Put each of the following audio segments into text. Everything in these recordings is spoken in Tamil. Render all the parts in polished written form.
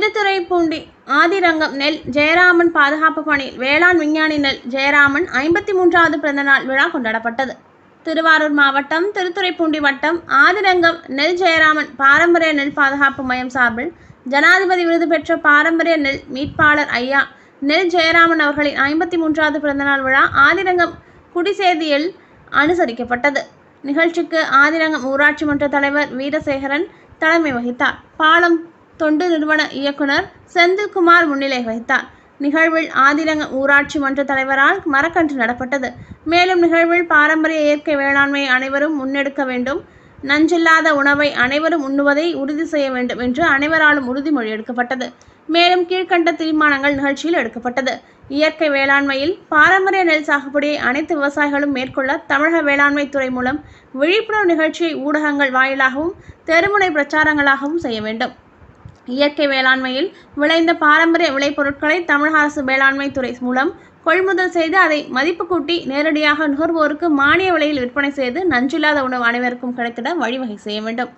திருத்துறைப்பூண்டி ஆதிரங்கம் நெல் ஜெயராமன் பாதுகாப்பு பணியில் வேளாண் விஞ்ஞானி நெல் ஜெயராமன் 53வது பிறந்தநாள் விழா கொண்டாடப்பட்டது. திருவாரூர் மாவட்டம் திருத்துறைப்பூண்டி வட்டம் ஆதிரங்கம் நெல் ஜெயராமன் பாரம்பரிய நெல் பாதுகாப்பு மையம் சார்பில் ஜனாதிபதி விருது பெற்ற பாரம்பரிய நெல் மீட்பாளர் ஐயா நெல் ஜெயராமன் அவர்களின் 53வது பிறந்தநாள் விழா ஆதிரங்கம் குடிசேதியில் அனுசரிக்கப்பட்டது. நிகழ்ச்சிக்கு ஆதிரங்கம் ஊராட்சி மன்ற தலைவர் வீரசேகரன் தலைமை வகித்தார். பாலம் தொண்டு நிறுவன இயக்குனர் செந்தில்குமார் முன்னிலை வகித்தார். நிகழ்வில் ஆதிரங்கம் ஊராட்சி மன்ற தலைவரால் மரக்கன்று நடப்பட்டது. மேலும் நிகழ்வில் பாரம்பரிய இயற்கை வேளாண்மையை அனைவரும் முன்னெடுக்க வேண்டும், நஞ்சில்லாத உணவை அனைவரும் உண்ணுவதை உறுதி செய்ய வேண்டும் என்று அனைவராலும் உறுதிமொழி எடுக்கப்பட்டது. மேலும் கீழ்கண்ட தீர்மானங்கள் நிகழ்ச்சியில் எடுக்கப்பட்டது. இயற்கை வேளாண்மையில் பாரம்பரிய நெல் சாகுபடியை அனைத்து விவசாயிகளும் மேற்கொள்ள தமிழக வேளாண்மை துறை மூலம் விழிப்புணர்வு நிகழ்ச்சியை ஊடகங்கள் வாயிலாகவும் தெருமுனை பிரச்சாரங்களாகவும் செய்ய வேண்டும். இயற்கை வேளாண்மையில் விளைந்த பாரம்பரிய விளைபொருட்களை தமிழக அரசு வேளாண்மை துறை மூலம் கொள்முதல் செய்து அதை மதிப்பு கூட்டி நேரடியாக நுகர்வோருக்கு மானிய விலையில் விற்பனை செய்து நஞ்சில்லாத உணவு அனைவருக்கும் கிடைத்திட வழிவகை செய்ய வேண்டும்.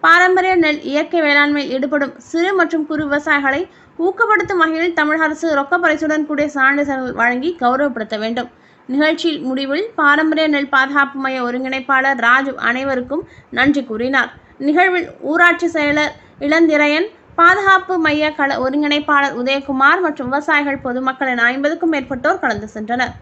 பாரம்பரிய நெல் இயற்கை வேளாண்மையில் ஈடுபடும் சிறு மற்றும் குறு விவசாயிகளை ஊக்கப்படுத்தும் வகையில் தமிழக அரசு ரொக்க பரிசுடன் கூடிய சான்றிதழ்கள் வழங்கி கௌரவப்படுத்த வேண்டும். நிகழ்ச்சியில் முடிவில் பாரம்பரிய நெல் பாதுகாப்பு மைய ஒருங்கிணைப்பாளர் ராஜு அனைவருக்கும் நன்றி கூறினார். நிகழ்வில் ஊராட்சி செயலர் இளந்திரையன், பாதுகாப்பு மைய கள ஒருங்கிணைப்பாளர் உதயகுமார் மற்றும் விவசாயிகள், பொதுமக்கள் என 50க்கும் மேற்பட்டோர் கலந்து சென்றனர்.